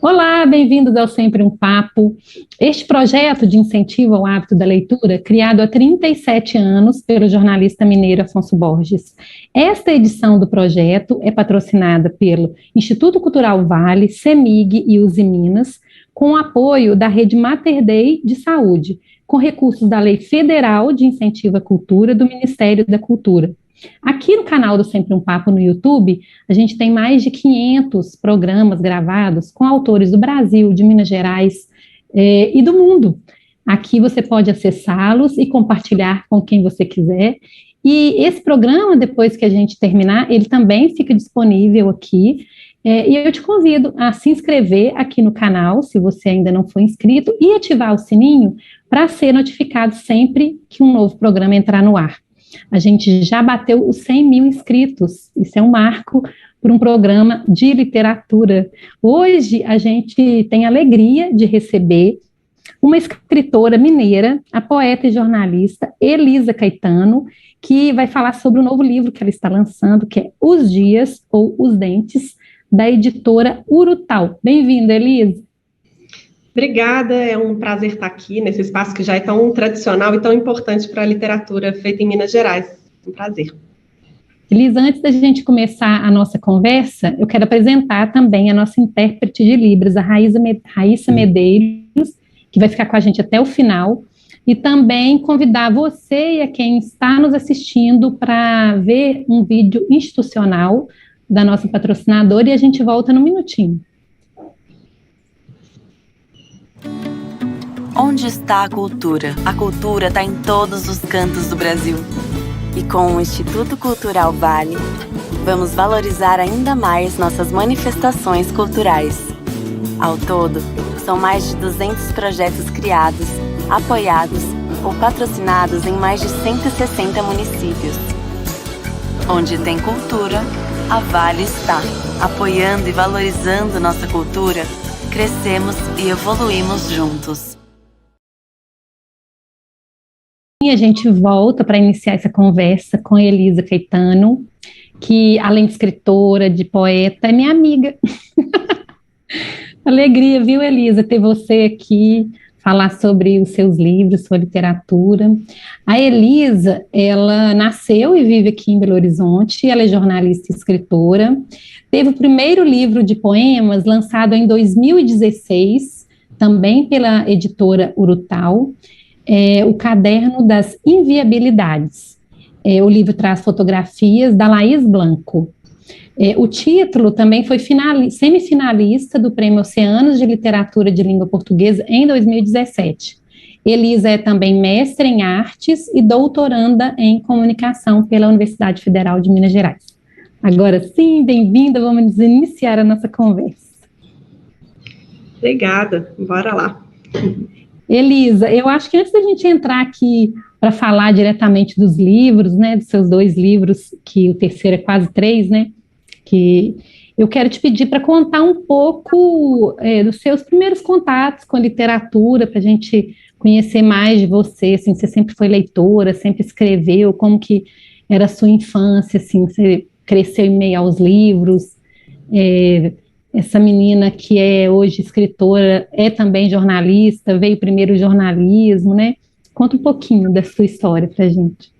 Olá, bem-vindos ao Sempre um Papo. Este projeto de incentivo ao hábito da leitura, criado há 37 anos pelo jornalista mineiro Afonso Borges. Esta edição do projeto é patrocinada pelo Instituto Cultural Vale, CEMIG e Usiminas, com o apoio da Rede Mater Dei de Saúde, com recursos da Lei Federal de Incentivo à Cultura do Ministério da Cultura. Aqui no canal do Sempre um Papo no YouTube, a gente tem mais de 500 programas gravados com autores do Brasil, de Minas Gerais e do mundo. Aqui você pode acessá-los e compartilhar com quem você quiser. E esse programa, depois que a gente terminar, ele também fica disponível aqui. E eu te convido a se inscrever aqui no canal, se você ainda não for inscrito, e ativar o sininho para ser notificado sempre que um novo programa entrar no ar. A gente já bateu os 100 mil inscritos, isso é um marco para um programa de literatura. Hoje a gente tem a alegria de receber uma escritora mineira, a poeta e jornalista Elisa Caetano, que vai falar sobre o novo livro que ela está lançando, que é Os Dias ou Os Dentes, da editora Urutau. Bem-vinda, Elisa. Obrigada, é um prazer estar aqui nesse espaço que já é tão tradicional e tão importante para a literatura feita em Minas Gerais. Um prazer. Elisa, antes da gente começar a nossa conversa, eu quero apresentar também a nossa intérprete de Libras, a Raíssa Medeiros, que vai ficar com a gente até o final, e também convidar você e a quem está nos assistindo para ver um vídeo institucional da nossa patrocinadora, e a gente volta num minutinho. Onde está a cultura? A cultura está em todos os cantos do Brasil. E com o Instituto Cultural Vale, vamos valorizar ainda mais nossas manifestações culturais. Ao todo, são mais de 200 projetos criados, apoiados ou patrocinados em mais de 160 municípios. Onde tem cultura, a Vale está. Apoiando e valorizando nossa cultura, crescemos e evoluímos juntos. E a gente volta para iniciar essa conversa com a Elisa Caetano, que além de escritora, de poeta, é minha amiga. Alegria, viu, Elisa, ter você aqui, falar sobre os seus livros, sua literatura. A Elisa, ela nasceu e vive aqui em Belo Horizonte, ela é jornalista e escritora, teve o primeiro livro de poemas lançado em 2016, também pela editora Urutau, o Caderno das Inviabilidades. O livro traz fotografias da Laís Blanco. O título também foi semifinalista do Prêmio Oceanos de Literatura de Língua Portuguesa em 2017. Elisa é também mestre em artes e doutoranda em comunicação pela Universidade Federal de Minas Gerais. Agora sim, bem-vinda, vamos iniciar a nossa conversa. Obrigada, bora lá. Elisa, eu acho que antes da gente entrar aqui para falar diretamente dos livros, né, dos seus 2 livros, que o terceiro é quase 3, né, que eu quero te pedir para contar um pouco dos seus primeiros contatos com a literatura, para a gente conhecer mais de você, assim, você sempre foi leitora, sempre escreveu, como que era a sua infância, assim, você cresceu em meio aos livros, essa menina que é hoje escritora, é também jornalista, veio primeiro o jornalismo, né? Conta um pouquinho da sua história para a gente.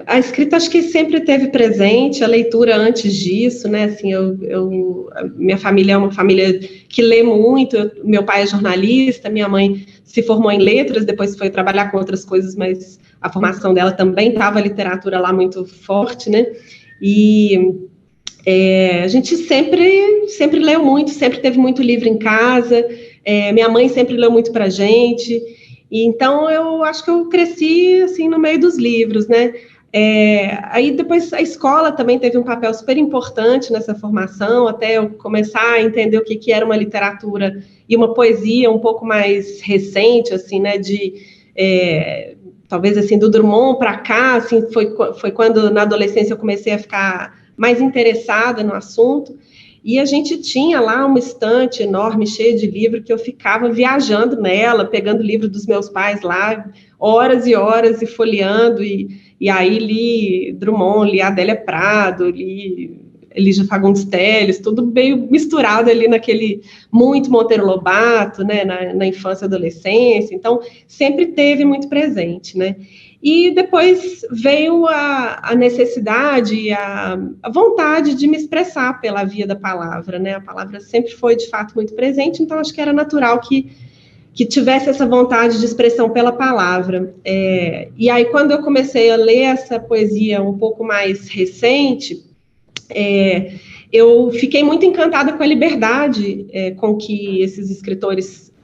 A escrita acho que sempre teve presente, a leitura antes disso, né? Assim, minha família é uma família que lê muito, meu pai é jornalista, minha mãe se formou em letras, depois foi trabalhar com outras coisas, mas a formação dela também estava a literatura lá muito forte, né? E a gente sempre leu muito, sempre teve muito livro em casa, minha mãe sempre leu muito para a gente, e então eu acho que eu cresci assim no meio dos livros, né? Aí depois a escola também teve um papel super importante nessa formação, até eu começar a entender o que era uma literatura e uma poesia um pouco mais recente, assim, né? Talvez assim do Drummond para cá, assim, foi quando na adolescência eu comecei a ficar mais interessada no assunto, e a gente tinha lá uma estante enorme, cheia de livro, que eu ficava viajando nela, pegando livro dos meus pais lá, horas e horas, e folheando, e aí li Drummond, li Adélia Prado, li Lígia Fagundes Telles, tudo meio misturado ali naquele, muito Monteiro Lobato, né, na infância e adolescência, então sempre teve muito presente, né. E depois veio a necessidade, a vontade de me expressar pela via da palavra, né, a palavra sempre foi, de fato, muito presente, então acho que era natural que tivesse essa vontade de expressão pela palavra. E aí, quando eu comecei a ler essa poesia um pouco mais recente, eu fiquei muito encantada com a liberdade com que esses escritores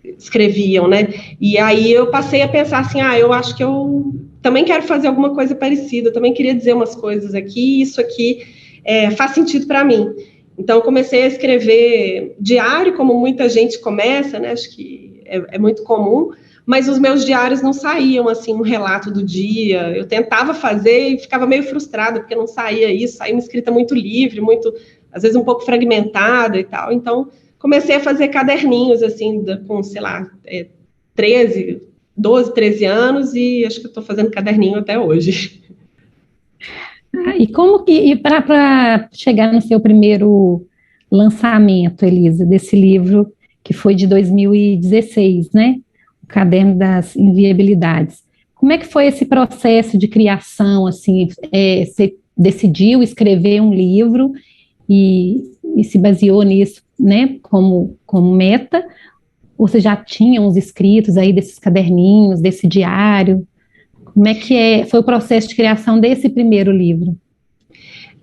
escreviam, né? E aí eu passei a pensar assim, eu acho que eu também quero fazer alguma coisa parecida, eu também queria dizer umas coisas aqui, isso aqui faz sentido para mim. Então, eu comecei a escrever diário, como muita gente começa, né? Acho que é muito comum, mas os meus diários não saíam, assim, um relato do dia. Eu tentava fazer e ficava meio frustrada, porque não saía isso, saía uma escrita muito livre, muito, às vezes, um pouco fragmentada e tal. Então, comecei a fazer caderninhos, assim, com, sei lá, 12, 13 anos, e acho que estou fazendo caderninho até hoje. E como que, para chegar no seu primeiro lançamento, Elisa, desse livro, que foi de 2016, né? O Caderno das Inviabilidades. Como é que foi esse processo de criação, assim, você decidiu escrever um livro e se baseou nisso, né, como meta, ou você já tinha uns escritos aí desses caderninhos, desse diário? Como é que foi o processo de criação desse primeiro livro?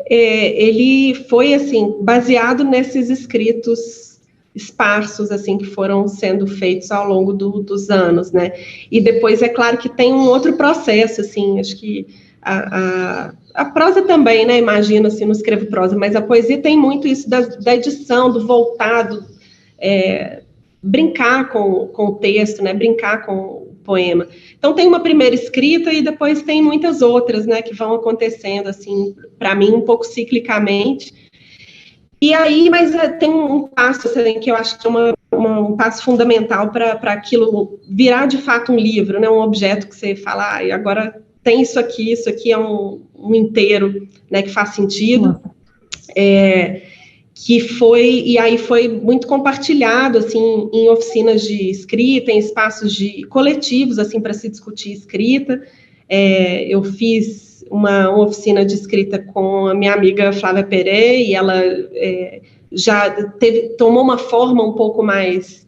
Ele foi, assim, baseado nesses escritos esparsos, assim, que foram sendo feitos ao longo dos anos, né? E depois, é claro que tem um outro processo, assim, acho que a prosa também, né? Imagino, assim, não escrevo prosa, mas a poesia tem muito isso da edição, do voltado, brincar com o texto, né? Brincar com o poema. Então, tem uma primeira escrita e depois tem muitas outras, né, que vão acontecendo, assim, para mim, um pouco ciclicamente. E aí, mas tem um passo, assim, que eu acho que é um passo fundamental para aquilo virar, de fato, um livro, né, um objeto que você fala, e agora tem isso aqui é um inteiro, né, que faz sentido. Que foi, e aí foi muito compartilhado, assim, em oficinas de escrita, em espaços coletivos, assim, para se discutir escrita. Eu fiz uma oficina de escrita com a minha amiga Flávia Peré, e ela já tomou uma forma um pouco mais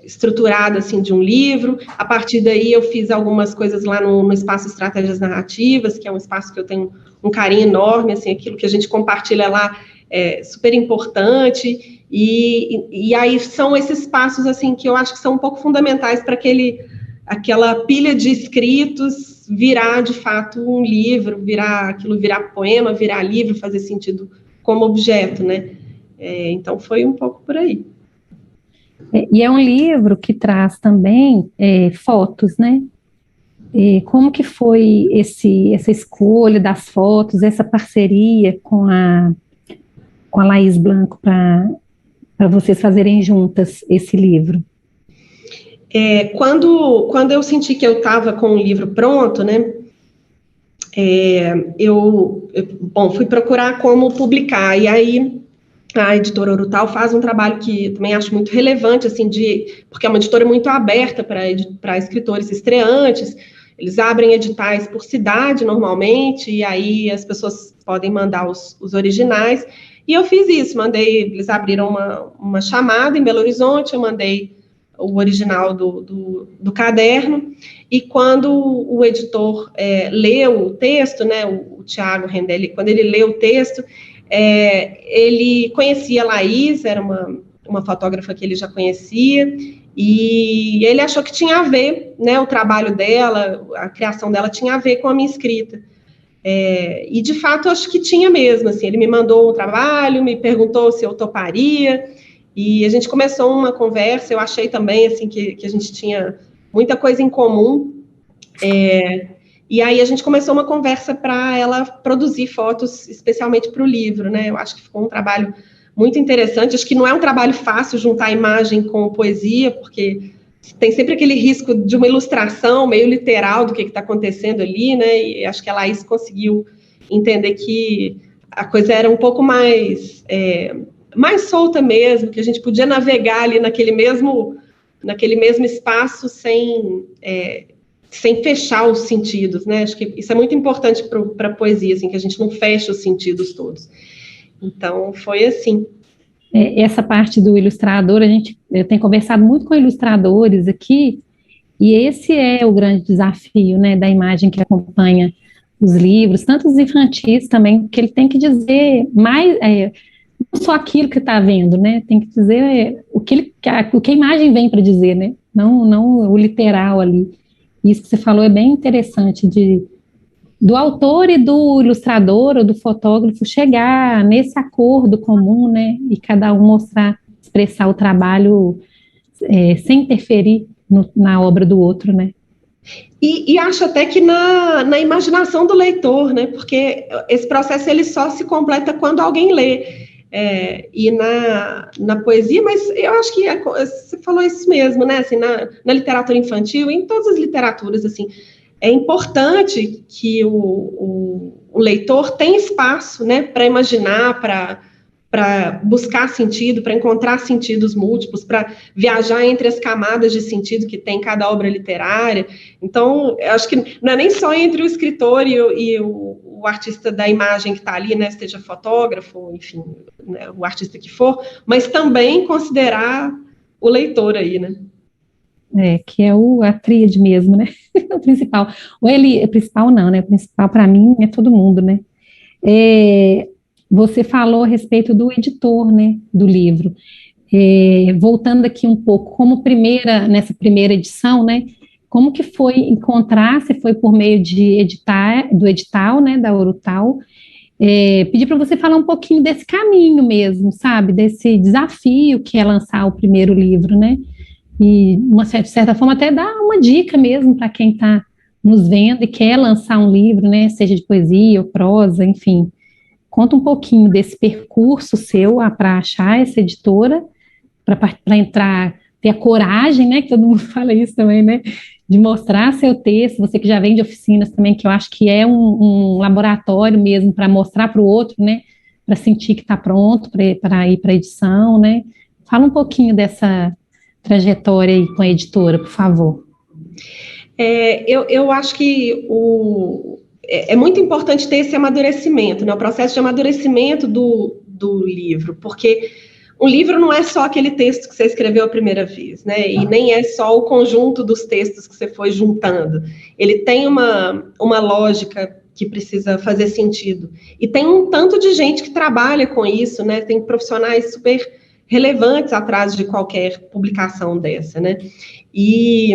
estruturada, assim, de um livro. A partir daí, eu fiz algumas coisas lá no Espaço Estratégias Narrativas, que é um espaço que eu tenho um carinho enorme, assim, aquilo que a gente compartilha lá super importante, e aí são esses passos, assim, que eu acho que são um pouco fundamentais para aquela pilha de escritos virar, de fato, um livro, virar poema, virar livro, fazer sentido como objeto, né? Então, foi um pouco por aí. E é um livro que traz também fotos, né? Como que foi essa escolha das fotos, essa parceria com a Laís Blanco para vocês fazerem juntas esse livro? Quando eu senti que eu estava com o livro pronto, né, eu fui procurar como publicar, e aí a editora Urutau faz um trabalho que eu também acho muito relevante, assim, porque é uma editora muito aberta para escritores estreantes. Eles abrem editais por cidade, normalmente, e aí as pessoas podem mandar os originais. E eu fiz isso, eles abriram uma chamada em Belo Horizonte, eu mandei o original do caderno, e quando o editor leu o texto, né, o Tiago Rendelli, quando ele leu o texto, ele conhecia a Laís, era uma fotógrafa que ele já conhecia, e ele achou que tinha a ver, né, o trabalho dela, a criação dela tinha a ver com a minha escrita. E, de fato, acho que tinha mesmo, assim, ele me mandou um trabalho, me perguntou se eu toparia, e a gente começou uma conversa. Eu achei também, assim, que a gente tinha muita coisa em comum, e aí a gente começou uma conversa para ela produzir fotos especialmente para o livro, né? Eu acho que ficou um trabalho muito interessante. Acho que não é um trabalho fácil juntar imagem com poesia, porque tem sempre aquele risco de uma ilustração meio literal do que está acontecendo ali, né? E acho que a Laís conseguiu entender que a coisa era um pouco mais solta mesmo, que a gente podia navegar ali naquele mesmo espaço sem fechar os sentidos, né? Acho que isso é muito importante para a poesia, assim, que a gente não fecha os sentidos todos. Então, foi assim. Essa parte do ilustrador, eu tenho conversado muito com ilustradores aqui, e esse é o grande desafio, né, da imagem que acompanha os livros, tanto os infantis também, que ele tem que dizer mais, não só aquilo que está vendo, né, tem que dizer o que a imagem vem para dizer, né, não o literal ali. Isso que você falou é bem interessante, do autor e do ilustrador ou do fotógrafo chegar nesse acordo comum, né, e cada um expressar o trabalho sem interferir na obra do outro, né. E acho até que na imaginação do leitor, né, porque esse processo ele só se completa quando alguém lê, e na poesia, mas eu acho que você falou isso mesmo, né, assim, na literatura infantil, em todas as literaturas, assim, é importante que o leitor tenha espaço, né, para imaginar, para buscar sentido, para encontrar sentidos múltiplos, para viajar entre as camadas de sentido que tem cada obra literária. Então, eu acho que não é nem só entre o escritor e o artista da imagem que está ali, né, seja fotógrafo, enfim, né, o artista que for, mas também considerar o leitor aí, né? Que é a tríade mesmo, né? O principal. O principal não, né? O principal para mim é todo mundo, né? Você falou a respeito do editor, né? Do livro. Voltando aqui um pouco, nessa primeira edição, né? Como que foi encontrar? Se foi por meio do edital, né? Da Urutau. Pedi para você falar um pouquinho desse caminho mesmo, sabe? Desse desafio que é lançar o primeiro livro, né? E, de certa forma, até dar uma dica mesmo para quem está nos vendo e quer lançar um livro, né, seja de poesia ou prosa, enfim. Conta um pouquinho desse percurso seu para achar essa editora, para entrar, ter a coragem, né, que todo mundo fala isso também, né, de mostrar seu texto, você que já vem de oficinas também, que eu acho que é um laboratório mesmo para mostrar para o outro, né, para sentir que está pronto para ir para a edição, né. Fala um pouquinho dessa trajetória aí com a editora, por favor. Eu acho que é muito importante ter esse amadurecimento, né? O processo de amadurecimento do livro, porque um livro não é só aquele texto que você escreveu a primeira vez, né? E nem é só o conjunto dos textos que você foi juntando. Ele tem uma lógica que precisa fazer sentido. E tem um tanto de gente que trabalha com isso, né? Tem profissionais super relevantes atrás de qualquer publicação dessa, né? E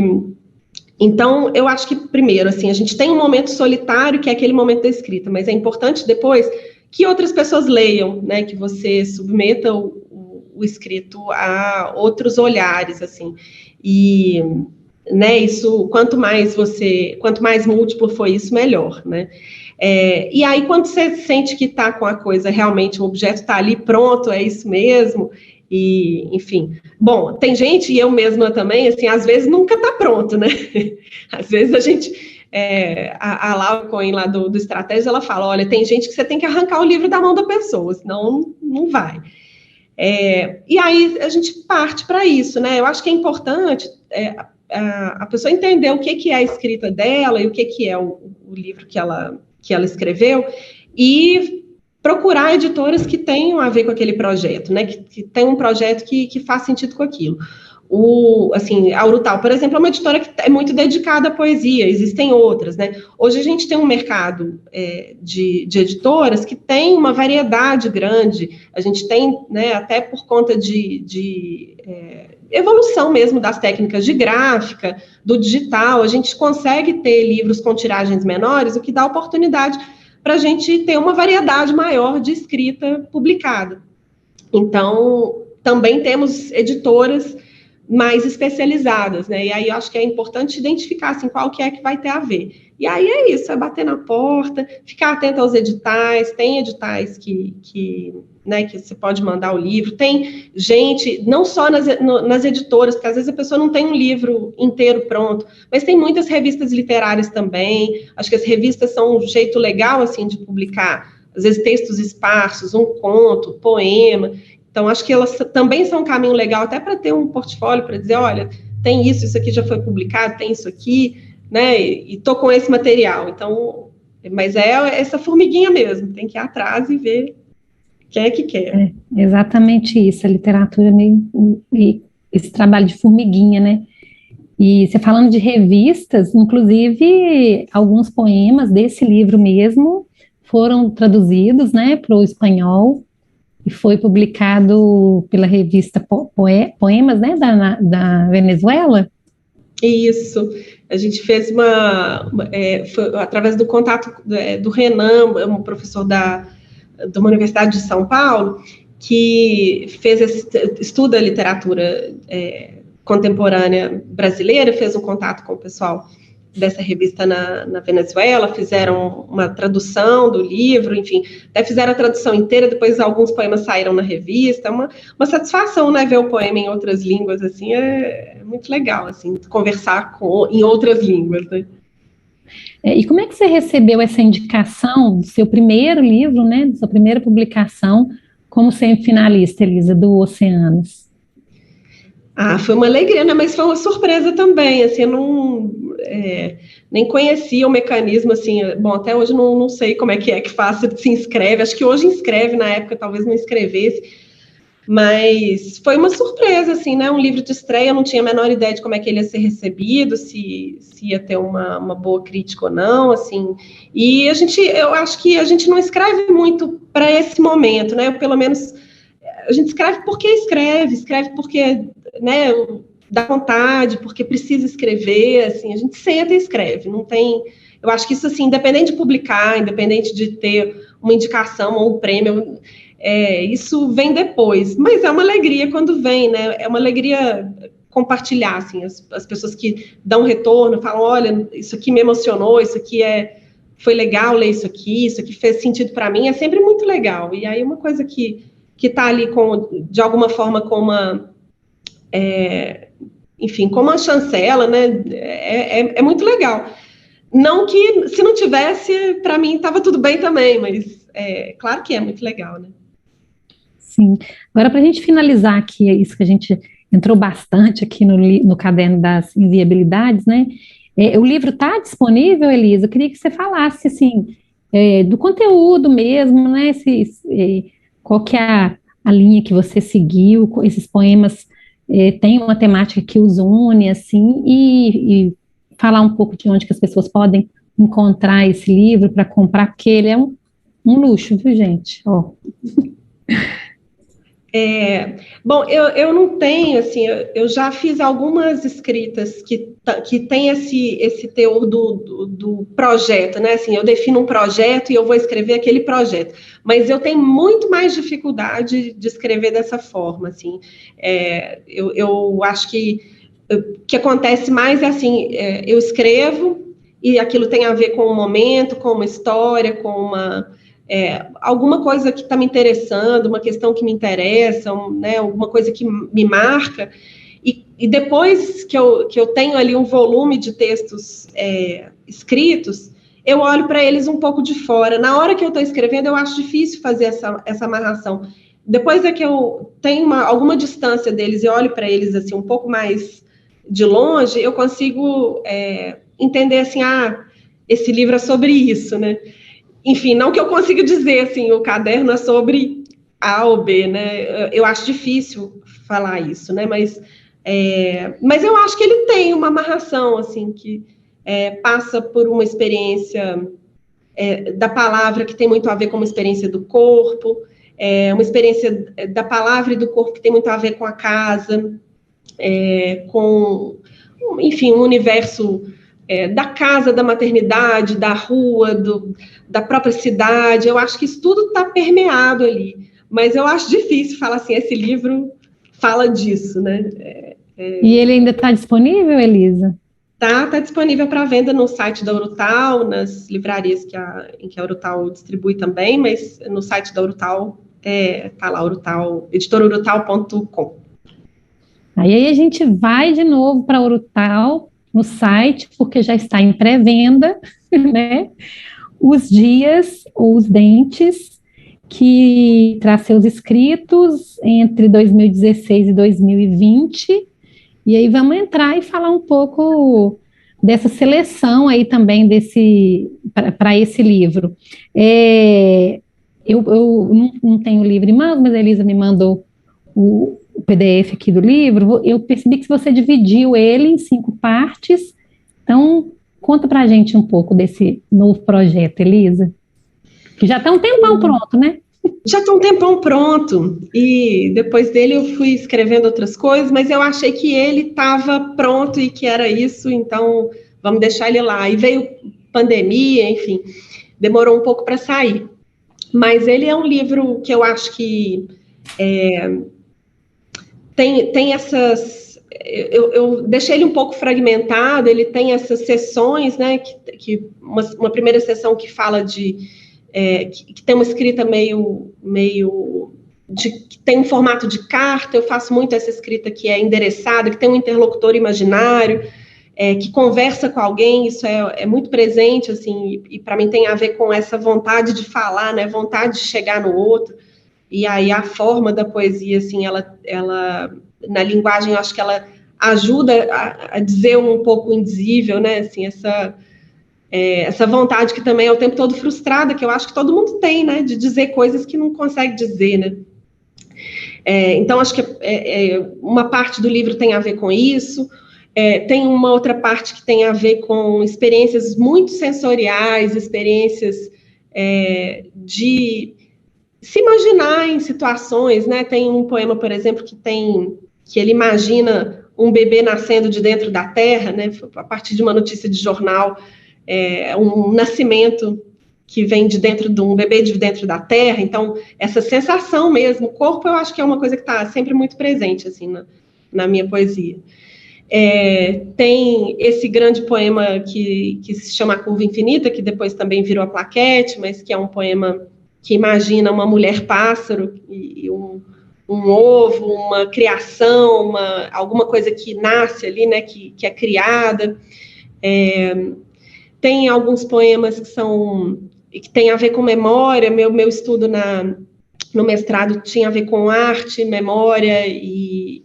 então eu acho que primeiro, assim, a gente tem um momento solitário que é aquele momento da escrita, mas é importante depois que outras pessoas leiam, né? Que você submeta o escrito a outros olhares, assim. E, né? Isso, quanto mais múltiplo for isso, melhor, né? E aí quando você sente que está com a coisa realmente, o objeto está ali pronto, é isso mesmo. E, enfim, bom, tem gente, e eu mesma também, assim, às vezes nunca está pronto, né? Às vezes a gente, a Laura Cohen lá do Estratégia, ela fala, olha, tem gente que você tem que arrancar o livro da mão da pessoa, senão não vai. E aí a gente parte para isso, né? Eu acho que é importante a pessoa entender o que é a escrita dela e o que é o livro que ela escreveu, e procurar editoras que tenham a ver com aquele projeto, né? Que tem um projeto que faz sentido com aquilo. Assim, a Urutau, por exemplo, é uma editora que é muito dedicada à poesia, existem outras, né? Hoje a gente tem um mercado de editoras que tem uma variedade grande, a gente tem, né, até por conta de evolução mesmo das técnicas de gráfica, do digital, a gente consegue ter livros com tiragens menores, o que dá oportunidade para a gente ter uma variedade maior de escrita publicada. Então, também temos editoras mais especializadas, né? E aí eu acho que é importante identificar, assim, qual que é que vai ter a ver. E aí é isso, é bater na porta, ficar atento aos editais, tem editais que você pode mandar o livro, tem gente, não só nas editoras, porque às vezes a pessoa não tem um livro inteiro pronto, mas tem muitas revistas literárias também, acho que as revistas são um jeito legal, assim, de publicar às vezes textos esparsos, um conto, poema. Então, acho que elas também são um caminho legal até para ter um portfólio, para dizer, olha, tem isso aqui já foi publicado, tem isso aqui, né, e estou com esse material. Então, mas é essa formiguinha mesmo, tem que ir atrás e ver quem é que quer. É exatamente isso, a literatura e esse trabalho de formiguinha, né? E você falando de revistas, inclusive alguns poemas desse livro mesmo foram traduzidos, né, para o espanhol e foi publicado pela revista Poemas, né, da Venezuela. Isso, a gente fez foi através do contato do Renan, um professor de uma universidade de São Paulo, que estuda literatura contemporânea brasileira, fez um contato com o pessoal dessa revista na Venezuela, fizeram uma tradução do livro, enfim, até fizeram a tradução inteira, depois alguns poemas saíram na revista, uma satisfação, né, ver o poema em outras línguas, assim, é muito legal, assim, conversar em outras línguas, né. E como é que você recebeu essa indicação do seu primeiro livro, né, da sua primeira publicação, como semifinalista, Elisa, do Oceanos? Foi uma alegria, né? Mas foi uma surpresa também, assim, eu nem conhecia o mecanismo, assim, bom, até hoje não sei como é que faz, se inscreve, acho que hoje inscreve, na época talvez não escrevesse, mas foi uma surpresa, assim, né? Um livro de estreia, eu não tinha a menor ideia de como é que ele ia ser recebido, se ia ter uma boa crítica ou não, assim, e eu acho que a gente não escreve muito para esse momento, né? Pelo menos a gente escreve porque, né, dá vontade, porque precisa escrever, assim, a gente senta e escreve, não tem, eu acho que isso, assim, independente de publicar, independente de ter uma indicação ou um prêmio, isso vem depois, mas é uma alegria quando vem, né, é uma alegria compartilhar, assim, as pessoas que dão retorno, falam, olha, isso aqui me emocionou, isso aqui foi legal ler isso aqui fez sentido para mim, é sempre muito legal, e aí uma coisa que está ali de alguma forma como uma chancela, né, é muito legal. Não que, se não tivesse, para mim estava tudo bem também, mas claro que é muito legal, né. Sim. Agora, para a gente finalizar aqui, é isso que a gente entrou bastante aqui no caderno das inviabilidades, né, o livro está disponível, Elisa? Eu queria que você falasse, assim, do conteúdo mesmo, né, qual que é a linha que você seguiu, esses poemas têm uma temática que os une, assim, e falar um pouco de onde que as pessoas podem encontrar esse livro para comprar, porque ele é um luxo, viu, gente? Ó. Bom, eu não tenho, assim, eu já fiz algumas escritas que tem esse teor do projeto, né, assim, eu defino um projeto e eu vou escrever aquele projeto, mas eu tenho muito mais dificuldade de escrever dessa forma, assim, eu acho que o que acontece mais é assim, eu escrevo e aquilo tem a ver com um momento, com uma história, com alguma coisa que está me interessando, uma questão que me interessa, né, alguma coisa que me marca, e depois que eu tenho ali um volume de textos escritos, eu olho para eles um pouco de fora. Na hora que eu estou escrevendo, eu acho difícil fazer essa amarração. Depois que eu tenho alguma distância deles e olho para eles assim um pouco mais de longe, eu consigo entender assim, esse livro é sobre isso, né? Enfim, não que eu consiga dizer, assim, o caderno é sobre A ou B, né? Eu acho difícil falar isso, né? Mas eu acho que ele tem uma amarração, assim, que passa por uma experiência da palavra que tem muito a ver com uma experiência do corpo, uma experiência da palavra e do corpo que tem muito a ver com a casa, com, enfim, um universo da casa, da maternidade, da rua, da própria cidade. Eu acho que isso tudo está permeado ali, mas eu acho difícil falar assim, esse livro fala disso, né? E ele ainda está disponível, Elisa? Tá disponível para venda no site da Urutau, nas livrarias em que a Urutau distribui também, mas no site da Urutau tá lá, editorurutau.com. Aí a gente vai de novo para a Urutau, no site, porque já está em pré-venda, né? Os Dias ou os Dentes, que traz seus escritos entre 2016 e 2020, e aí vamos entrar e falar um pouco dessa seleção aí também para esse livro. Eu não tenho o livro em mãos, mas a Elisa me mandou o PDF aqui do livro. Eu percebi que você dividiu ele em 5 partes, então conta para a gente um pouco desse novo projeto, Elisa, que já está um tempão pronto, né? Já está um tempão pronto, e depois dele eu fui escrevendo outras coisas, mas eu achei que ele estava pronto e que era isso, então vamos deixar ele lá. E veio pandemia, enfim, demorou um pouco para sair. Mas ele é um livro que eu acho que tem essas... Eu deixei ele um pouco fragmentado, ele tem essas sessões, né? Uma primeira sessão que fala de... que tem uma escrita meio que tem um formato de carta. Eu faço muito essa escrita que é endereçada, que tem um interlocutor imaginário, que conversa com alguém. Isso é muito presente, assim, e para mim tem a ver com essa vontade de falar, né, vontade de chegar no outro. E aí a forma da poesia, assim, ela na linguagem, eu acho que ela ajuda a dizer um pouco o indizível, né, assim, essa vontade que também é o tempo todo frustrada, que eu acho que todo mundo tem, né, de dizer coisas que não consegue dizer, né. Então, acho que uma parte do livro tem a ver com isso. Tem uma outra parte que tem a ver com experiências muito sensoriais, experiências de se imaginar em situações, né? Tem um poema, por exemplo, que ele imagina um bebê nascendo de dentro da terra, né? A partir de uma notícia de jornal, um nascimento que vem de dentro de um bebê de dentro da terra. Então, essa sensação mesmo, o corpo, eu acho que é uma coisa que está sempre muito presente, assim, na minha poesia. Tem esse grande poema que se chama A Curva Infinita, que depois também virou a plaquete, mas que é um poema que imagina uma mulher-pássaro e um ovo, uma criação, alguma coisa que nasce ali, né, que é criada. Tem alguns poemas que têm a ver com memória. Meu estudo no mestrado tinha a ver com arte, memória e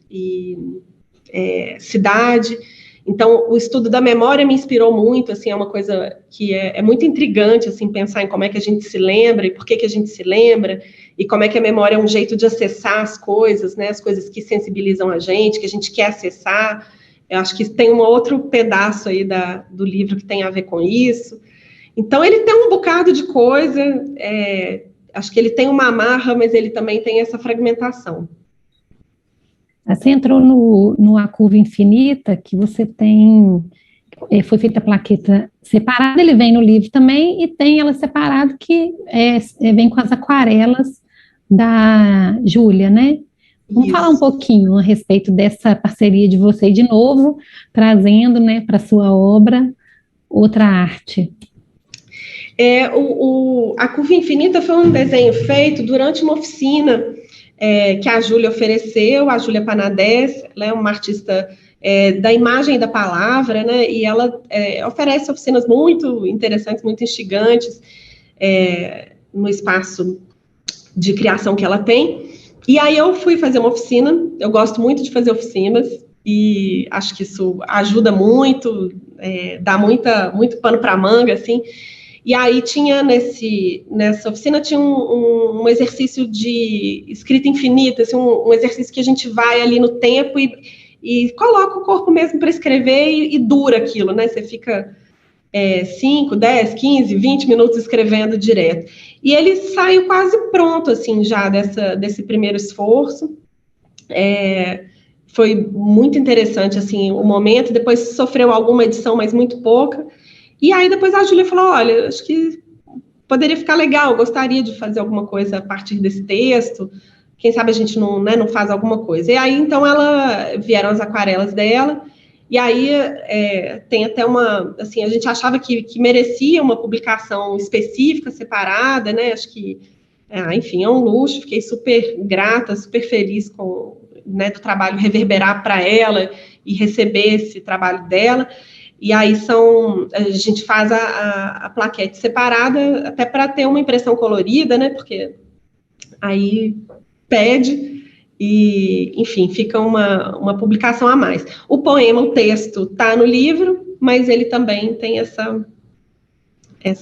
cidade. Então, o estudo da memória me inspirou muito, assim, é uma coisa que é muito intrigante, assim, pensar em como é que a gente se lembra e por que a gente se lembra, e como é que a memória é um jeito de acessar as coisas, né, as coisas que sensibilizam a gente, que a gente quer acessar. Eu acho que tem um outro pedaço aí do livro que tem a ver com isso. Então, ele tem um bocado de coisa, acho que ele tem uma amarra, mas ele também tem essa fragmentação. Você entrou no A Curva Infinita, que você tem, foi feita a plaqueta separada, ele vem no livro também, e tem ela separada, que vem com as aquarelas da Júlia, né? Vamos falar um pouquinho a respeito dessa parceria de você, de novo, trazendo, né, para a sua obra outra arte. A Curva Infinita foi um desenho feito durante uma oficina que a Júlia ofereceu, a Júlia Panadès. Ela é uma artista da imagem e da palavra, né, e ela oferece oficinas muito interessantes, muito instigantes, no espaço de criação que ela tem. E aí eu fui fazer uma oficina. Eu gosto muito de fazer oficinas, e acho que isso ajuda muito, dá muito pano para manga, assim. E aí tinha nessa oficina tinha um exercício de escrita infinita, assim, um exercício que a gente vai ali no tempo e coloca o corpo mesmo para escrever e dura aquilo, né? Você fica 5, 10, 15, 20 minutos escrevendo direto. E ele saiu quase pronto, assim, já desse primeiro esforço. Foi muito interessante, assim, o momento. Depois sofreu alguma edição, mas muito pouca. E aí depois a Júlia falou, olha, acho que poderia ficar legal, gostaria de fazer alguma coisa a partir desse texto, quem sabe a gente não faz alguma coisa. E aí, então, vieram as aquarelas dela, e aí tem até assim, a gente achava que merecia uma publicação específica, separada, né, acho que, enfim, é um luxo. Fiquei super grata, super feliz do trabalho reverberar para ela e receber esse trabalho dela. E aí a gente faz a plaquete separada, até para ter uma impressão colorida, né? Porque aí pede, e, enfim, fica uma publicação a mais. O poema, o texto, está no livro, mas ele também tem essa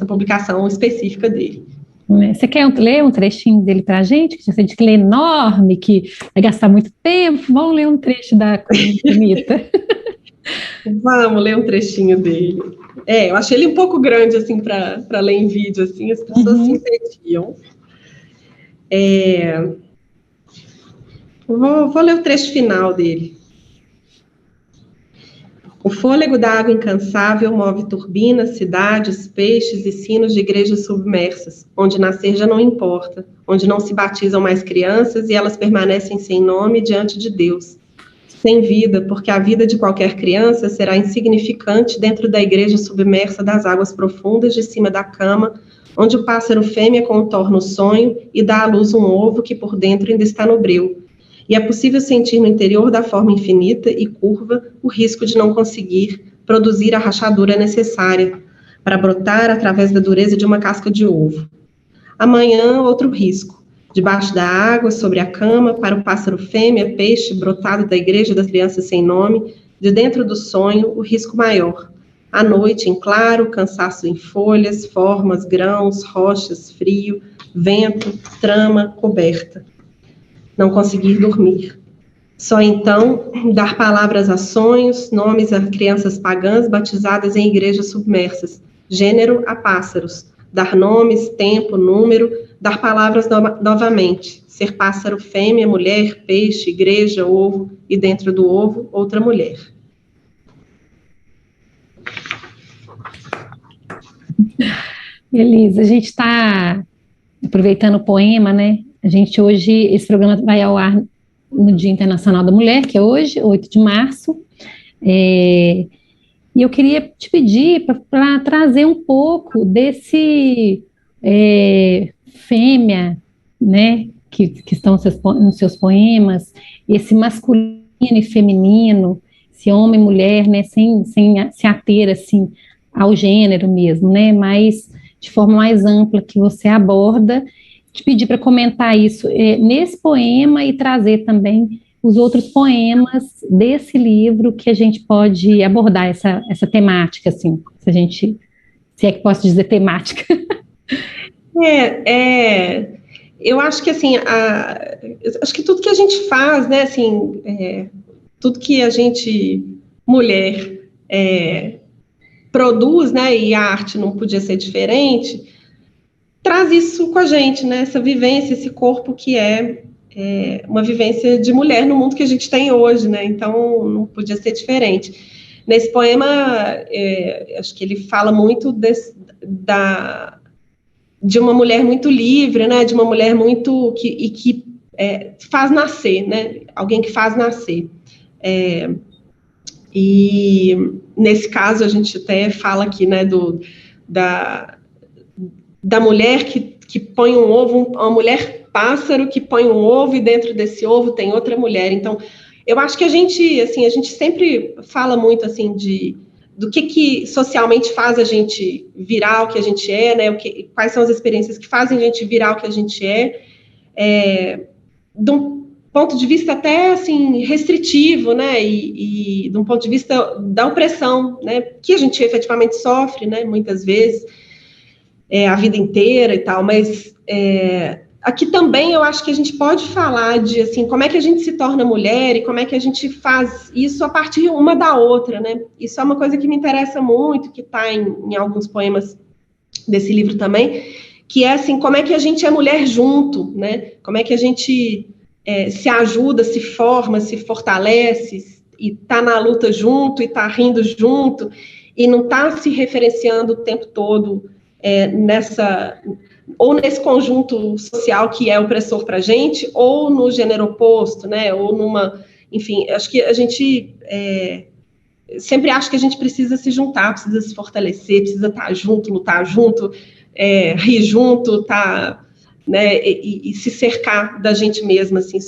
publicação específica dele. Você quer ler um trechinho dele para a gente? Que já sei de que ele é enorme, que vai gastar muito tempo. Vamos ler um trecho da Bonita. Vamos ler um trechinho dele. Eu achei ele um pouco grande, assim, para ler em vídeo, assim, as pessoas se entendiam. Vou ler o trecho final dele. O fôlego da água incansável move turbinas, cidades, peixes e sinos de igrejas submersas, onde nascer já não importa, onde não se batizam mais crianças e elas permanecem sem nome diante de Deus. Sem vida, porque a vida de qualquer criança será insignificante dentro da igreja submersa das águas profundas de cima da cama, onde o pássaro fêmea contorna o sonho e dá à luz um ovo que por dentro ainda está no breu. E é possível sentir no interior da forma infinita e curva o risco de não conseguir produzir a rachadura necessária para brotar através da dureza de uma casca de ovo. Amanhã, outro risco. Debaixo da água, sobre a cama, para o pássaro fêmea, peixe brotado da igreja das crianças sem nome, de dentro do sonho, o risco maior. À noite, em claro, cansaço em folhas, formas, grãos, rochas, frio, vento, trama, coberta. Não conseguir dormir. Só então dar palavras a sonhos, nomes a crianças pagãs batizadas em igrejas submersas, gênero a pássaros, dar nomes, tempo, número, dar palavras novamente, ser pássaro fêmea, mulher, peixe, igreja, ovo, e dentro do ovo, outra mulher. Elisa, a gente está aproveitando o poema, né? A gente hoje, esse programa vai ao ar no Dia Internacional da Mulher, que é hoje, 8 de março, e eu queria te pedir para trazer um pouco desse fêmea, né, que estão nos seus poemas, esse masculino e feminino, esse homem e mulher, né, sem se ater, assim, ao gênero mesmo, né, mas de forma mais ampla que você aborda. Te pedir para comentar isso nesse poema e trazer também os outros poemas desse livro que a gente pode abordar essa temática, assim, se é que posso dizer temática. Eu acho que, assim, acho que tudo que a gente faz, né, assim, tudo que a gente, mulher, produz, né, e a arte não podia ser diferente, traz isso com a gente, né? Essa vivência, esse corpo que é uma vivência de mulher no mundo que a gente tem hoje, né? Então, não podia ser diferente. Nesse poema, acho que ele fala muito de uma mulher muito livre, né? De uma mulher muito que faz nascer, né? Alguém que faz nascer. E nesse caso, a gente até fala aqui, né? Da mulher que põe um ovo, uma mulher pássaro que põe um ovo e dentro desse ovo tem outra mulher. Então, eu acho que a gente sempre fala muito, assim, do que socialmente faz a gente virar o que a gente é, né? Quais são as experiências que fazem a gente virar o que a gente é, de um ponto de vista até, assim, restritivo, né? E de um ponto de vista da opressão, né? Que a gente efetivamente sofre, né? Muitas vezes, a vida inteira e tal, mas aqui também eu acho que a gente pode falar de, assim, como é que a gente se torna mulher e como é que a gente faz isso a partir uma da outra, né? Isso é uma coisa que me interessa muito, que está em alguns poemas desse livro também, que é, assim, como é que a gente é mulher junto, né? Como é que a gente se ajuda, se forma, se fortalece, e está na luta junto, e está rindo junto, e não está se referenciando o tempo todo nesse conjunto social que é opressor para a gente, ou no gênero oposto, né, ou enfim, acho que a gente sempre acha que a gente precisa se juntar, precisa se fortalecer, precisa estar junto, lutar junto, rir junto, né, e se cercar da gente mesma, assim,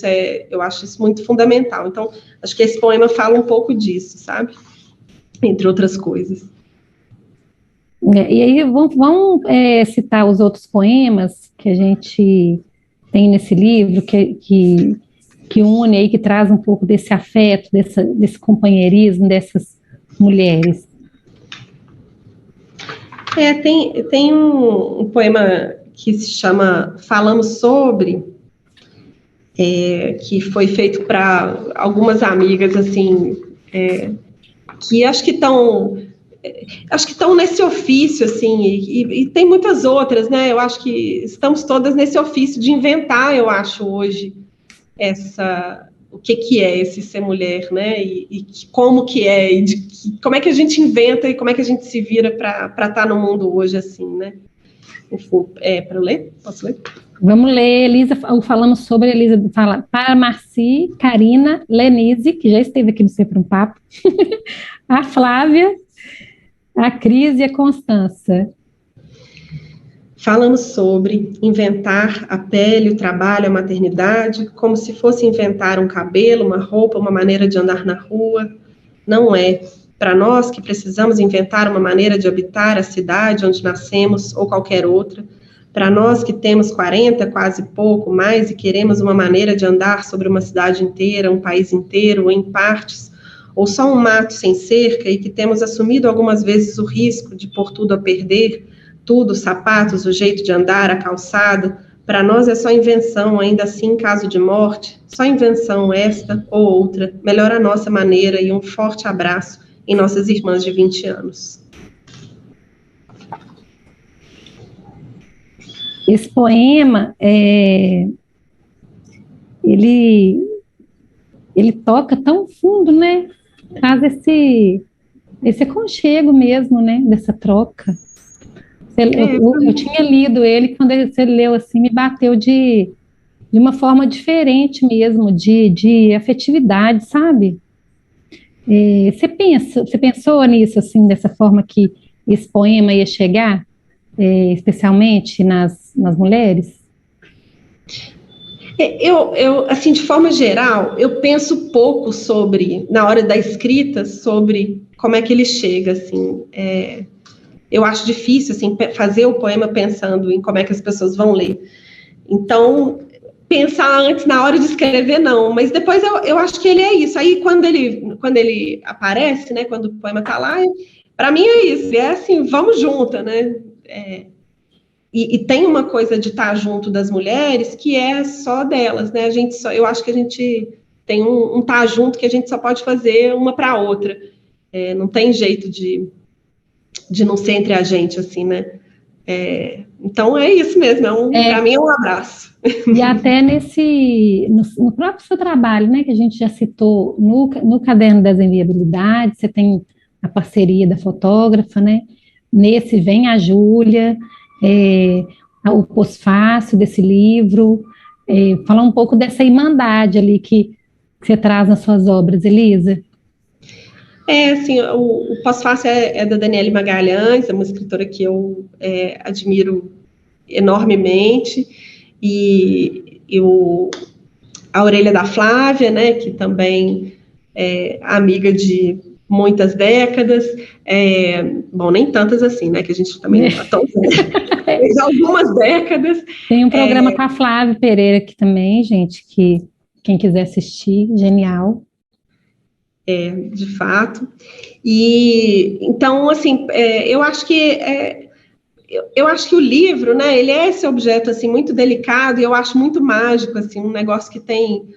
eu acho isso muito fundamental. Então, acho que esse poema fala um pouco disso, sabe? entre outras coisas. E aí vamos citar os outros poemas que a gente tem nesse livro, que une aí, que traz um pouco desse afeto, desse companheirismo dessas mulheres. Tem um poema que se chama Falamos Sobre, que foi feito para algumas amigas, assim, que acho que estão nesse ofício, assim, e tem muitas outras, né? Eu acho que estamos todas nesse ofício de inventar, eu acho, hoje, o que é esse ser mulher, né? E como que é, como é que a gente inventa e como é que a gente se vira para estar no mundo hoje, assim, né? Enfim, para eu ler? Posso ler? Vamos ler, Elisa, falamos sobre, Elisa fala, para Marci, Karina, Lenise, que já esteve aqui no Sempre um Papo, a Flávia, a Cris e a Constança. Falamos sobre inventar a pele, o trabalho, a maternidade, como se fosse inventar um cabelo, uma roupa, uma maneira de andar na rua. Não é. Para nós que precisamos inventar uma maneira de habitar a cidade onde nascemos ou qualquer outra, para nós que temos 40, quase pouco mais, e queremos uma maneira de andar sobre uma cidade inteira, um país inteiro, ou em partes, ou só um mato sem cerca, e que temos assumido algumas vezes o risco de pôr tudo a perder, tudo, os sapatos, o jeito de andar, a calçada, para nós é só invenção, ainda assim, em caso de morte, só invenção esta ou outra, melhor a nossa maneira, e um forte abraço em nossas irmãs de 20 anos. Esse poema, ele toca tão fundo, né? Traz esse aconchego mesmo, né? Dessa troca. Eu tinha lido ele, quando você leu assim, me bateu de uma forma diferente mesmo, de afetividade, sabe? Você pensou nisso, assim, dessa forma que esse poema ia chegar, especialmente nas mulheres? Assim, de forma geral, eu penso pouco na hora da escrita, sobre como é que ele chega, assim. Eu acho difícil, assim, fazer o poema pensando em como é que as pessoas vão ler. Então, pensar antes, na hora de escrever, não. Mas depois eu acho que ele é isso. Aí, quando ele aparece, né, quando o poema está lá, para mim é isso. É assim, vamos juntas, né? E tem uma coisa de estar junto das mulheres que é só delas, né? Eu acho que a gente tem um estar junto que a gente só pode fazer uma para a outra. Não tem jeito de não ser entre a gente, assim, né? Então é isso mesmo, para mim é um abraço. E até no próprio seu trabalho, né, que a gente já citou, no Caderno das Inviabilidades, você tem a parceria da fotógrafa, né? Nesse vem a Júlia, o pós-fácil desse livro, falar um pouco dessa irmandade ali que você traz nas suas obras, Elisa. Assim, o pós-fácil é da Daniele Magalhães, é uma escritora que eu admiro enormemente, e a Orelha da Flávia, né, que também é amiga de muitas décadas, bom, nem tantas assim, né, que a gente também não está tão velha, algumas décadas. Tem um programa com a Flávia Pereira aqui também, gente, que quem quiser assistir, genial. De fato. E então, assim, eu acho que o livro, né, ele é esse objeto assim muito delicado, e eu acho muito mágico, assim, um negócio que tem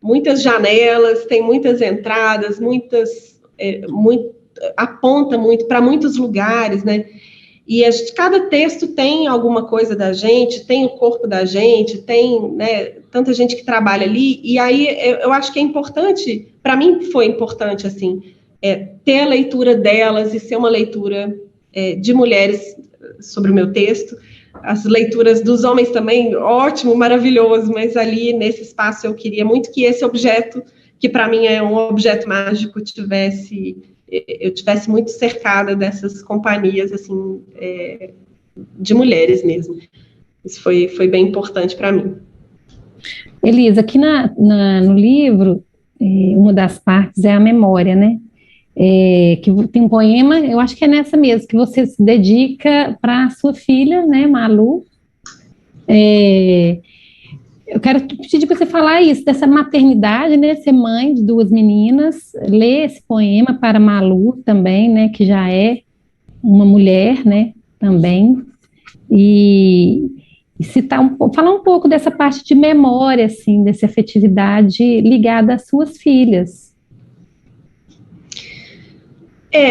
muitas janelas, tem muitas entradas, aponta muito para muitos lugares, né? E cada texto tem alguma coisa da gente, tem o corpo da gente, tem, né, tanta gente que trabalha ali, e aí eu acho que é importante, para mim foi importante, assim, ter a leitura delas e ser uma leitura de mulheres sobre o meu texto, as leituras dos homens também, ótimo, maravilhoso, mas ali nesse espaço eu queria muito que esse objeto, que para mim é um objeto mágico, eu tivesse muito cercada dessas companhias, assim, de mulheres mesmo. Isso foi bem importante para mim. Elisa, aqui no livro, uma das partes é a memória, né? que tem um poema, eu acho que é nessa mesmo, que você se dedica para a sua filha, né, Malu. Eu quero pedir para você falar isso, dessa maternidade, né, ser mãe de duas meninas, ler esse poema para Malu também, né, que já é uma mulher, né, também, e citar falar um pouco dessa parte de memória, assim, dessa afetividade ligada às suas filhas.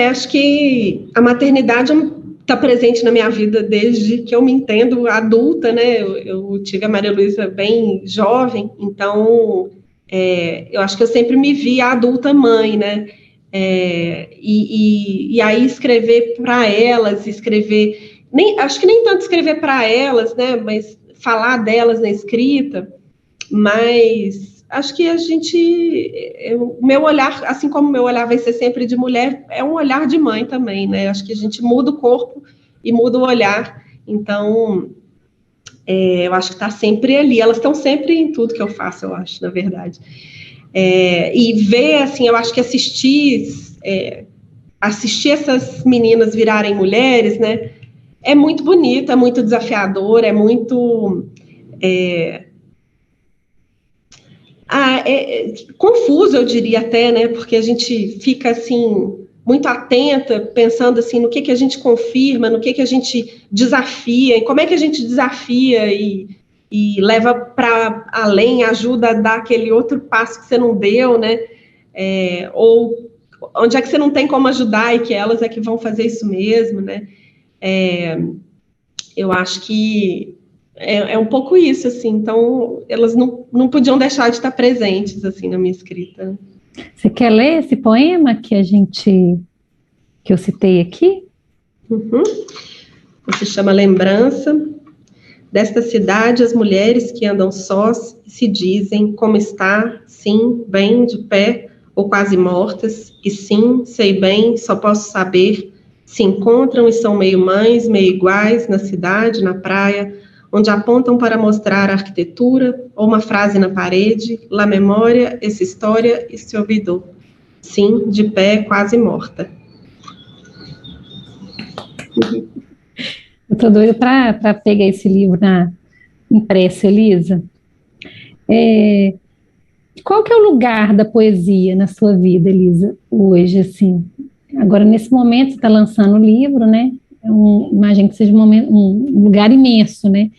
Acho que a maternidade está presente na minha vida desde que eu me entendo adulta, né? Eu tive a Maria Luísa bem jovem, então eu acho que eu sempre me vi a adulta mãe, né? E aí escrever para elas, acho que nem tanto escrever para elas, né? Mas falar delas na escrita, mas acho que o meu olhar, assim como o meu olhar vai ser sempre de mulher, é um olhar de mãe também, né? Acho que a gente muda o corpo e muda o olhar, então eu acho que está sempre ali, elas estão sempre em tudo que eu faço, eu acho, na verdade. E ver, assim, eu acho que assistir essas meninas virarem mulheres, né? É muito bonito, é muito desafiador, é muito... confuso, eu diria até, né? Porque a gente fica, assim, muito atenta, pensando, assim, no que a gente confirma, no que a gente desafia, e como é que a gente desafia e leva para além, ajuda a dar aquele outro passo que você não deu, né? Ou onde é que você não tem como ajudar e que elas é que vão fazer isso mesmo, né? Eu acho que é um pouco isso, assim, então elas não podiam deixar de estar presentes, assim, na minha escrita. Você quer ler esse poema que eu citei aqui? Uhum. Se chama Lembrança. Desta cidade, as mulheres que andam sós e se dizem como está, sim, bem, de pé, ou quase mortas, e sim, sei bem, só posso saber, se encontram e são meio mães, meio iguais, na cidade, na praia, onde apontam para mostrar a arquitetura, ou uma frase na parede, la memória, essa história, esse ouvidor. Sim, de pé, quase morta. Eu estou doida para pegar esse livro impresso, Elisa. Qual que é o lugar da poesia na sua vida, Elisa, hoje, assim? Agora, nesse momento, você está lançando o livro, né? Imagino que seja um lugar imenso, né?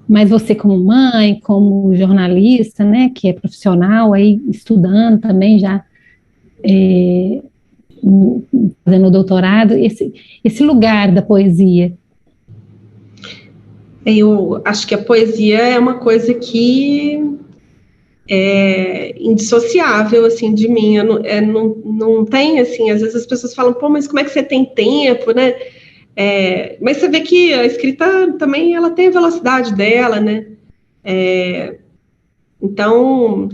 Mas você como mãe, como jornalista, né, que é profissional, aí estudando também já, fazendo doutorado, esse lugar da poesia. Eu acho que a poesia é uma coisa que é indissociável, assim, de mim. Não tem, assim, às vezes as pessoas falam, pô, mas como é que você tem tempo, né? Mas você vê que a escrita também, ela tem a velocidade dela, né? Então,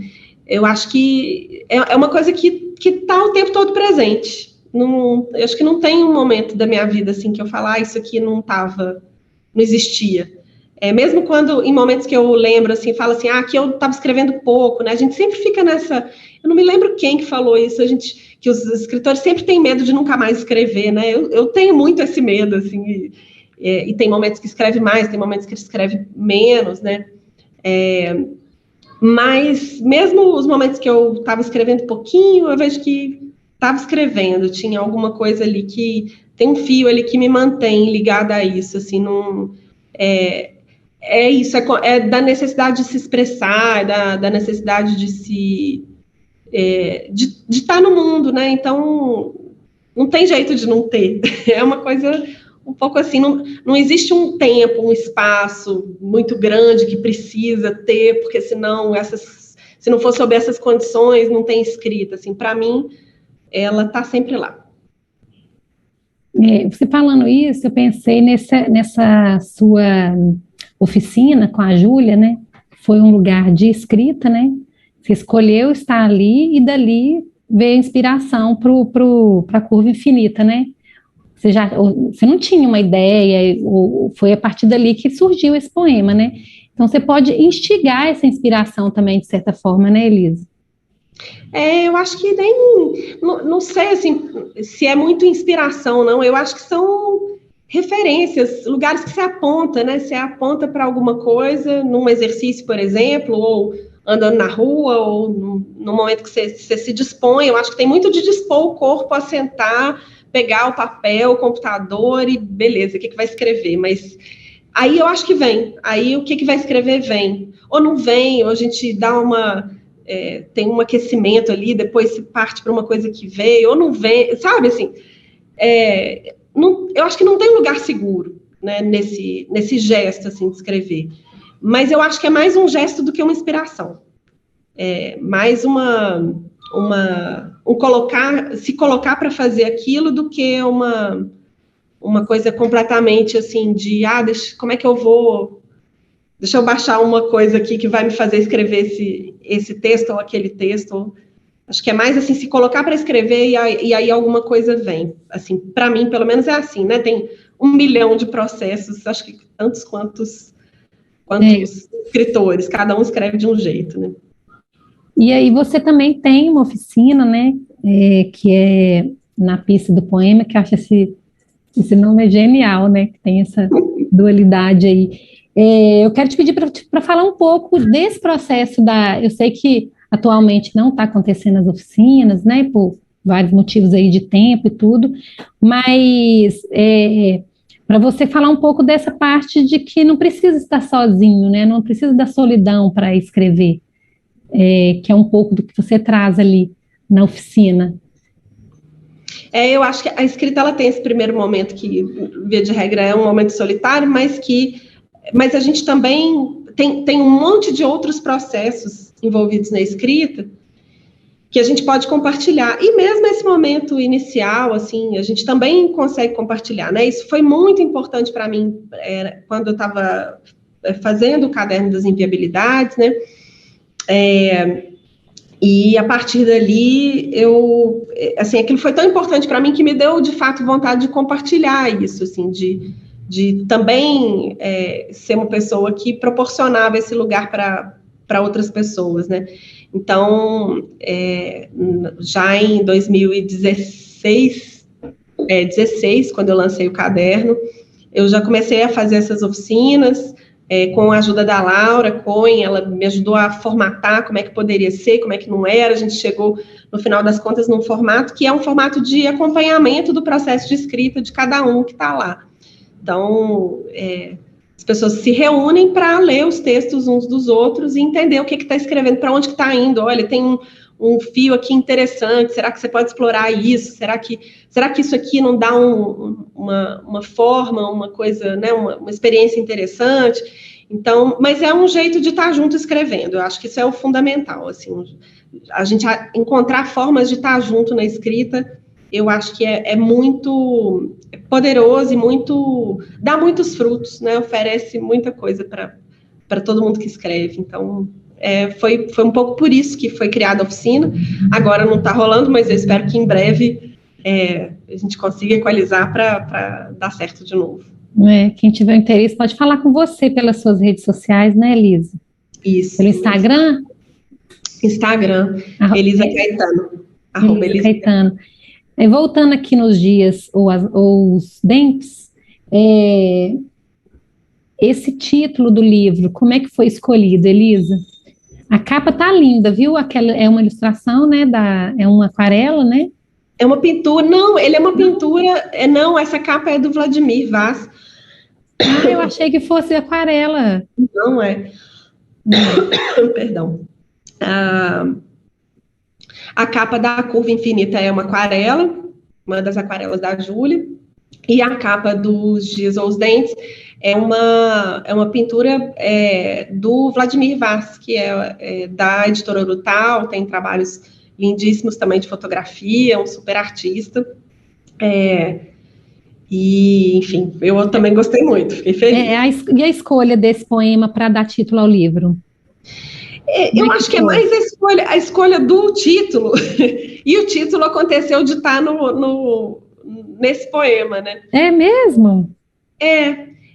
eu acho que é uma coisa que está o tempo todo presente. Eu acho que não tem um momento da minha vida, assim, que eu falo, isso aqui não existia. Mesmo quando, em momentos que eu lembro, assim, falo assim, aqui eu estava escrevendo pouco, né? A gente sempre fica nessa... Eu não me lembro quem que falou isso, que os escritores sempre têm medo de nunca mais escrever, né? Eu tenho muito esse medo, assim, e tem momentos que escreve mais, tem momentos que escreve menos, né? Mas mesmo os momentos que eu estava escrevendo pouquinho, eu vejo que estava escrevendo, tinha alguma coisa ali que... Tem um fio ali que me mantém ligada a isso, assim, não... isso, é da necessidade de se expressar, da necessidade de estar no mundo, né? Então, não tem jeito de não ter. É uma coisa um pouco assim, não existe um tempo, um espaço muito grande que precisa ter, porque senão se não for sob essas condições, não tem escrita. Assim, para mim, ela está sempre lá. Você falando isso, eu pensei nessa sua oficina com a Júlia, né? Foi um lugar de escrita, né? Você escolheu estar ali e dali veio a inspiração para a curva infinita, né? Você não tinha uma ideia, ou foi a partir dali que surgiu esse poema, né? Então você pode instigar essa inspiração também, de certa forma, né, Elisa? Eu acho que nem, não sei, assim, se é muito inspiração, não, eu acho que são referências, lugares que você aponta, né, você aponta para alguma coisa, num exercício, por exemplo, ou andando na rua, ou no momento que você se dispõe, eu acho que tem muito de dispor o corpo a sentar, pegar o papel, o computador e beleza, o que vai escrever, mas aí eu acho que vem, aí o que vai escrever vem, ou não vem, ou a gente dá tem um aquecimento ali, depois se parte para uma coisa que veio, ou não vem, sabe, assim, eu acho que não tem lugar seguro, né, nesse gesto, assim, de escrever, mas eu acho que é mais um gesto do que uma inspiração, mais se colocar para fazer aquilo do que uma coisa completamente, assim, como é que eu vou... Deixa eu baixar uma coisa aqui que vai me fazer escrever esse texto ou aquele texto. Acho que é mais assim, se colocar para escrever e aí alguma coisa vem. Assim, para mim, pelo menos é assim, né? Tem 1 milhão de processos, acho que tantos quantos escritores, cada um escreve de um jeito, né? E aí você também tem uma oficina, né? Que é na pista do poema, que eu acho esse nome é genial, né? Que tem essa dualidade aí. Eu quero te pedir para falar um pouco desse processo eu sei que atualmente não está acontecendo as oficinas, né? Por vários motivos aí de tempo e tudo, mas para você falar um pouco dessa parte de que não precisa estar sozinho, né? Não precisa da solidão para escrever, que é um pouco do que você traz ali na oficina. Eu acho que a escrita ela tem esse primeiro momento que, via de regra, é um momento solitário, mas a gente também tem um monte de outros processos envolvidos na escrita que a gente pode compartilhar. E mesmo esse momento inicial, assim, a gente também consegue compartilhar, né? Isso foi muito importante para mim quando eu estava fazendo o Caderno das Inviabilidades, né? E a partir dali, assim, aquilo foi tão importante para mim que me deu, de fato, vontade de compartilhar isso, assim, de também ser uma pessoa que proporcionava esse lugar para outras pessoas, né? Então, já em 2016, 16, quando eu lancei o caderno, eu já comecei a fazer essas oficinas, com a ajuda da Laura Cohen, ela me ajudou a formatar como é que poderia ser, como é que não era, a gente chegou, no final das contas, num formato que é um formato de acompanhamento do processo de escrita de cada um que está lá. Então, as pessoas se reúnem para ler os textos uns dos outros e entender o que está escrevendo, para onde que está indo. Olha, tem um fio aqui interessante, será que você pode explorar isso? Será que isso aqui não dá uma forma, uma coisa, né, uma experiência interessante? Então, mas é um jeito de estar junto escrevendo, eu acho que isso é o fundamental, assim, a gente encontrar formas de estar junto na escrita, eu acho que é muito poderoso e dá muitos frutos, né, oferece muita coisa para todo mundo que escreve, então... Foi um pouco por isso que foi criada a oficina. Agora não está rolando, mas eu espero que em breve a gente consiga equalizar para dar certo de novo. Quem tiver interesse pode falar com você pelas suas redes sociais, né, Elisa? Isso. Pelo Instagram? Instagram, Elisa Caetano. Elisa Caetano. Voltando aqui nos dias ou os dentes, esse título do livro, como é que foi escolhido, Elisa? A capa tá linda, viu? Aquela é uma ilustração, né? É uma aquarela, né? É uma pintura. Não, ele é uma pintura. Não, essa capa é do Vladimir Vaz. Eu achei que fosse aquarela. Não é. Perdão. A capa da Curva Infinita é uma aquarela, uma das aquarelas da Júlia. E a capa dos Dias ou os Dentes é uma pintura do Vladimir Vaz, que é da editora Urutau, tem trabalhos lindíssimos também de fotografia, um super artista. E, enfim, eu também gostei muito, fiquei feliz. E a escolha desse poema para dar título ao livro? Eu acho que é mais a escolha do título, e o título aconteceu de estar nesse poema, né? É mesmo?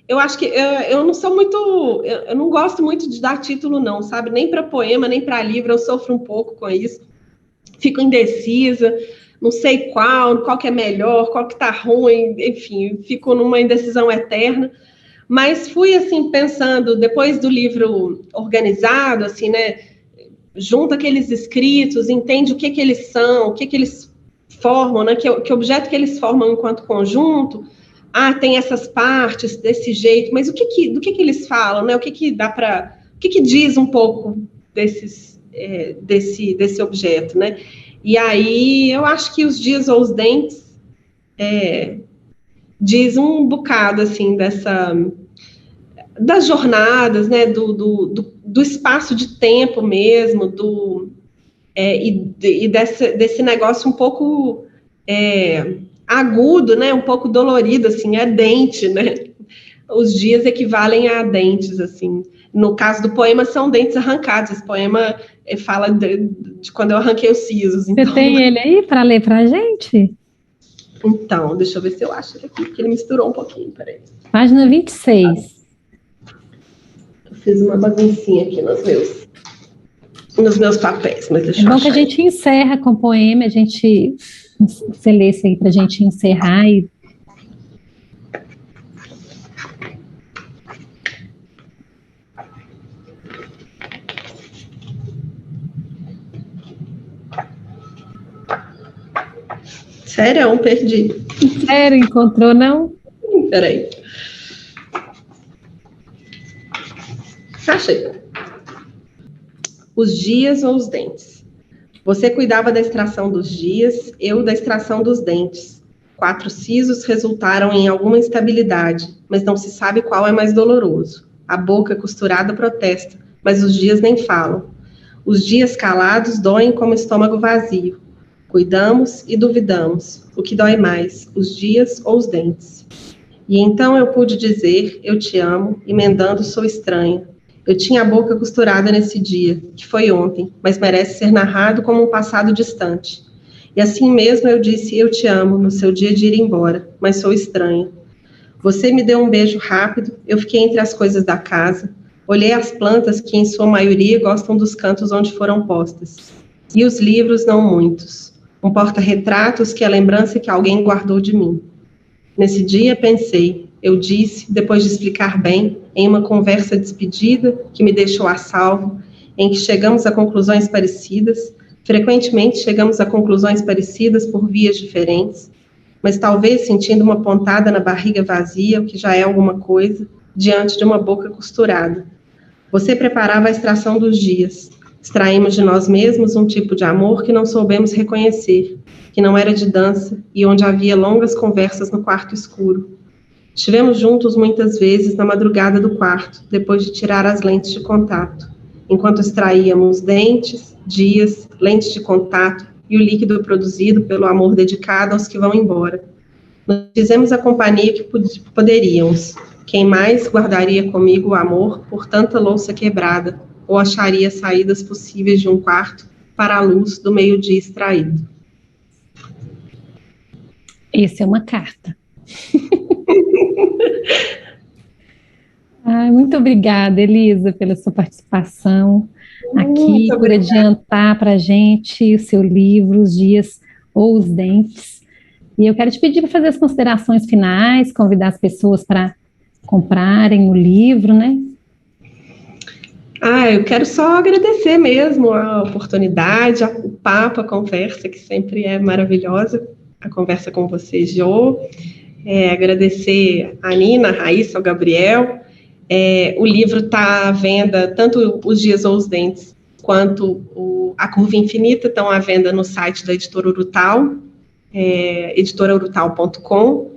Eu acho que eu não sou muito... Eu não gosto muito de dar título, não, sabe? Nem para poema, nem para livro, eu sofro um pouco com isso. fico indecisa, não sei qual que é melhor, qual que tá ruim, enfim, fico numa indecisão eterna. Mas fui, assim, pensando, depois do livro organizado, assim, né, junta aqueles escritos, entende o que eles são, o que eles formam, né, que objeto que eles formam enquanto conjunto. Tem essas partes desse jeito, mas do que eles falam, né? O que dá para, o que diz um pouco desse objeto, né? E aí eu acho que os dias ou os dentes diz um bocado assim das jornadas, né? Do espaço de tempo mesmo, e desse negócio um pouco agudo, né? Um pouco dolorido, assim, é dente, né? Os dias equivalem a dentes, assim. No caso do poema, são dentes arrancados. Esse poema fala de quando eu arranquei os sisos. Então, você tem ele aí para ler para a gente? Então, deixa eu ver se eu acho ele aqui, porque ele misturou um pouquinho, peraí. Página 26. Eu fiz uma baguncinha aqui nos meus papéis, mas deixa eu achar. Que a gente encerra com o poema, você lê isso aí para a gente encerrar e... Sério, eu perdi. Sério, encontrou, não? Peraí. Achei. Os dias ou os dentes. Você cuidava da extração dos dias, eu da extração dos dentes. 4 sisos resultaram em alguma instabilidade, mas não se sabe qual é mais doloroso. A boca costurada protesta, mas os dias nem falam. Os dias calados doem como estômago vazio. Cuidamos e duvidamos. O que dói mais, os dias ou os dentes? E então eu pude dizer, eu te amo, emendando sou estranha. Eu tinha a boca costurada nesse dia, que foi ontem, mas merece ser narrado como um passado distante. E assim mesmo eu disse, eu te amo, no seu dia de ir embora, mas sou estranha. Você me deu um beijo rápido, eu fiquei entre as coisas da casa, olhei as plantas que, em sua maioria, gostam dos cantos onde foram postas. E os livros, não muitos. Um porta-retratos que é a lembrança que alguém guardou de mim. Nesse dia pensei, eu disse, depois de explicar bem, em uma conversa despedida que me deixou a salvo, em que chegamos a conclusões parecidas, frequentemente chegamos a conclusões parecidas por vias diferentes, mas talvez sentindo uma pontada na barriga vazia, o que já é alguma coisa, diante de uma boca costurada. Você preparava a extração dos dias. Extraímos de nós mesmos um tipo de amor que não soubemos reconhecer, que não era de dança e onde havia longas conversas no quarto escuro. Estivemos juntos muitas vezes na madrugada do quarto, depois de tirar as lentes de contato, enquanto extraíamos dentes, dias, lentes de contato e o líquido produzido pelo amor dedicado aos que vão embora. Nos fizemos a companhia que poderíamos. Quem mais guardaria comigo o amor por tanta louça quebrada, ou acharia saídas possíveis de um quarto para a luz do meio-dia extraído? Essa é uma carta. Muito obrigada, Elisa, pela sua participação aqui, por adiantar para a gente o seu livro, Os Dias ou os Dentes. E eu quero te pedir para fazer as considerações finais, convidar as pessoas para comprarem o livro, né? Eu quero só agradecer mesmo a oportunidade, o papo, a conversa, que sempre é maravilhosa, a conversa com vocês, Jo. Agradecer a Nina, a Raíssa, ao Gabriel. O livro está à venda, tanto Os Dias ou os Dentes, quanto A Curva Infinita, estão à venda no site da Editora Urutau, editoraurutau.com.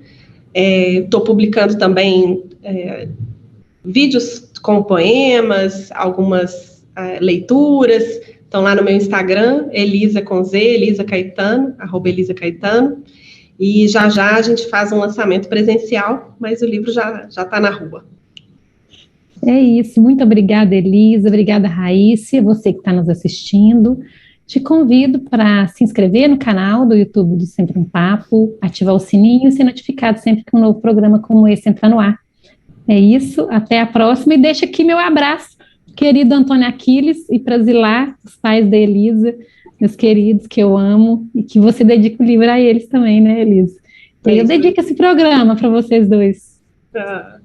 Estou publicando também vídeos com poemas, algumas leituras, estão lá no meu Instagram, Elisa com Z, Elisa Caetano, @Elisa Caetano, e já a gente faz um lançamento presencial, mas o livro já está na rua. É isso, muito obrigada, Elisa, obrigada, Raíssa, você que está nos assistindo. Te convido para se inscrever no canal do YouTube do Sempre um Papo, ativar o sininho e ser notificado sempre que um novo programa como esse entrar no ar. É isso, até a próxima, e deixo aqui meu abraço, querido Antônio Aquiles e para Zilar, os pais da Elisa, meus queridos, que eu amo, e que você dedica o livro a eles também, né, Elisa? E aí eu dedico esse programa para vocês dois. Ah,